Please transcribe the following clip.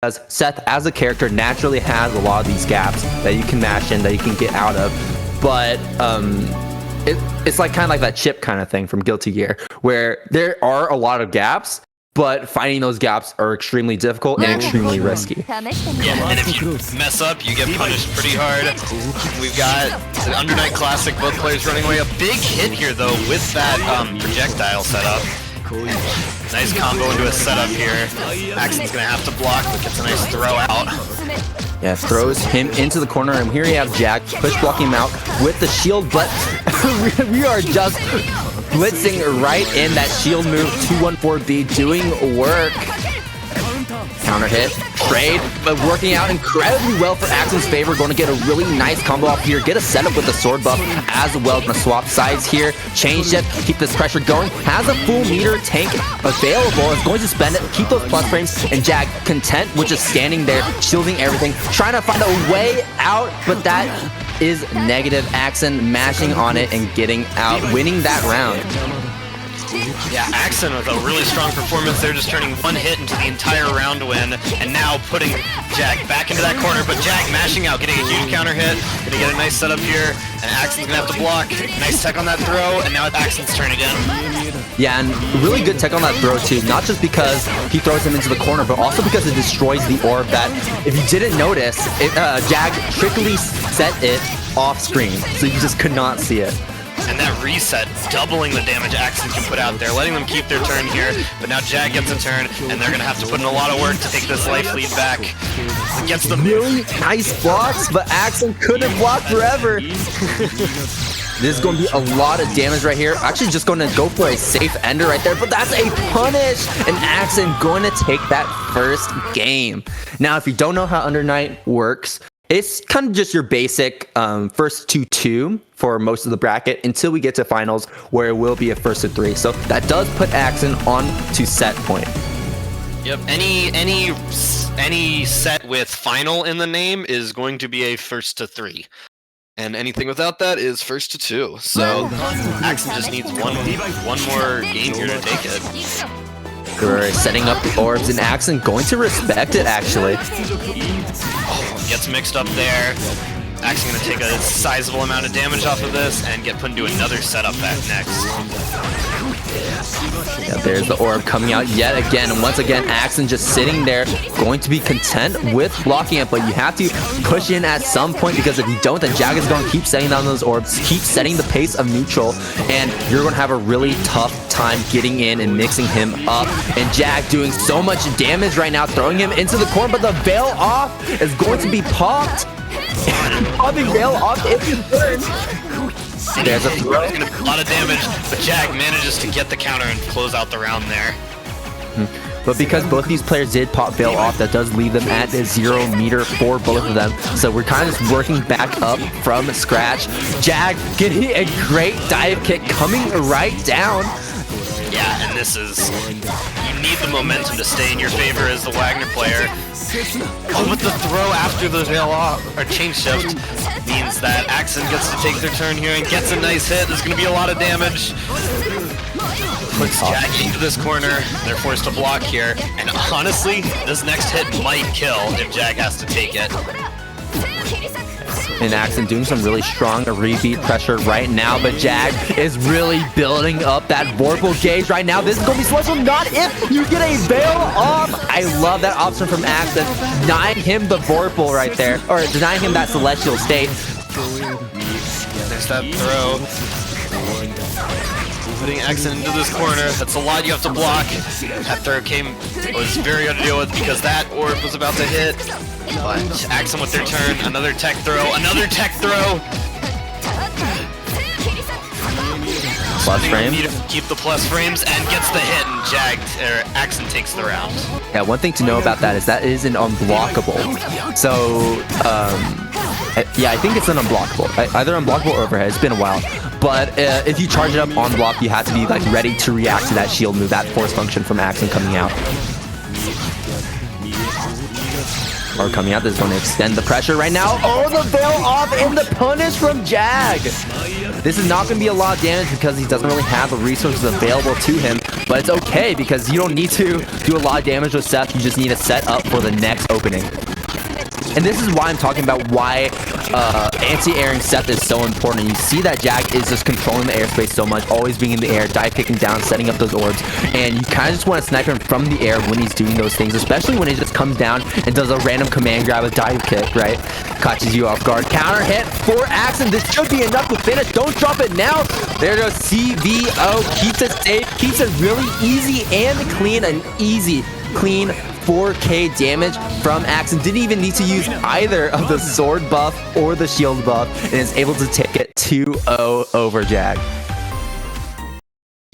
because Seth, as a character, naturally has a lot of these gaps that you can mash in, that you can get out of. But it's like kind of like that chip kind of thing from Guilty Gear, where there are a lot of gaps, but finding those gaps are extremely difficult and extremely risky. Yeah, and if you mess up, you get punished pretty hard. We've got the Under Night Classic, both players running away. A big hit here, though, with that projectile setup. Nice combo into a setup here. Axin's gonna have to block, but gets a nice throw out. Yeah, throws him into the corner, and here you have Jack push blocking him out with the shield, but we are just blitzing right in that shield move. 214B doing work. Counter hit, trade, but working out incredibly well for Axin's favor. Going to get a really nice combo off here. Get a setup with the sword buff as well. Going to swap sides here. Change shift, keep this pressure going. Has a full meter tank available. Is going to spend it, keep those plus frames, and Jag content with just standing there, shielding everything, trying to find a way out, but that is negative. Axin mashing on it and getting out, winning that round. Yeah, Axin with a really strong performance there, just turning one hit into the entire round win, and now putting Jag back into that corner, but Jag mashing out, getting a huge counter hit, gonna get a nice setup here, and Axin's gonna have to block. Nice tech on that throw, and now it's Axin's turn again. Yeah, and really good tech on that throw too, not just because he throws him into the corner, but also because it destroys the orb that, if you didn't notice, Jag trickily set it off screen, so you just could not see it. And that reset, doubling the damage Axin can put out there, letting them keep their turn here. But now Jag gets a turn, and they're going to have to put in a lot of work to take this life lead back. Gets the really nice blocks, but Axin couldn't block forever. This is going to be a lot of damage right here. Actually just going to go for a safe ender right there, but that's a punish, and Axin going to take that first game. Now, if you don't know how Under Night works, it's kind of just your basic first 2-2 for most of the bracket until we get to finals, where it will be a first to 3. So that does put Axin on to set point. Yep. Any set with final in the name is going to be a first to 3. And anything without that is first to 2. So Axin just needs one more game here to take it. We're setting up the orbs, and Axin going to respect it, actually. Gets mixed up there. Axin gonna take a sizable amount of damage off of this and get put into another setup back next. Yeah, there's the orb coming out yet again, and once again Axin just sitting there, going to be content with blocking it, but you have to push in at some point, because if you don't, then Jag is going to keep setting down those orbs, keep setting the pace of neutral, and you're going to have a really tough time getting in and mixing him up. And Jag doing so much damage right now, throwing him into the corner, but the veil off is going to be popped. Popping veil off if you turn. There's a throw. It's gonna be a lot of damage, but Jag manages to get the counter and close out the round there. But because both these players did pop veil off, that does leave them at 0 meter for both of them. So we're kind of just working back up from scratch. Jag getting a great dive kick coming right down. Yeah, and this is, you need the momentum to stay in your favor as the Wagner player. Oh, but the throw after the veil off, or change shift, means that Axin gets to take their turn here and gets a nice hit. There's going to be a lot of damage. Puts Jag into this corner. They're forced to block here. And honestly, this next hit might kill if Jag has to take it. And Axin doing some really strong rebeat pressure right now, but Jag is really building up that Vorpal gauge right now. This is going to be Celestial, not if you get a veil off. I love that option from Axin, denying him the Vorpal right there, or denying him that Celestial state. There's that throw. Putting Axin into this corner. That's a lot you have to block. That throw was very hard to deal with because that orb was about to hit. But Axin with their turn, another tech throw, Plus frame. Keep the plus frames and gets the hit, and Axin takes the round. Yeah, one thing to know about that is that it is an unblockable. So, yeah, I think it's an unblockable. Either unblockable or overhead. It's been a while. But if you charge it up on block, you have to be like ready to react to that shield move, that force function from Axin coming out. Are coming out. This is going to extend the pressure right now. Oh, the veil off and the punish from Jag. This is not going to be a lot of damage because he doesn't really have the resources available to him. But it's okay because you don't need to do a lot of damage with Seth. You just need to set up for the next opening. And this is why I'm talking about why anti-airing Seth is so important. You see that Jag is just controlling the airspace so much, always being in the air, dive kicking down, setting up those orbs. And you kind of just want to snipe him from the air when he's doing those things, especially when he just comes down and does a random command grab, a dive kick, right? Catches you off guard. Counter hit for Axin. This should be enough to finish. Don't drop it now. There goes CVO. Keeps it safe. Keeps it really easy and clean. An easy, clean 4k damage from Axin. Didn't even need to use either of the sword buff or the shield buff and is able to take it 2-0 over Jag.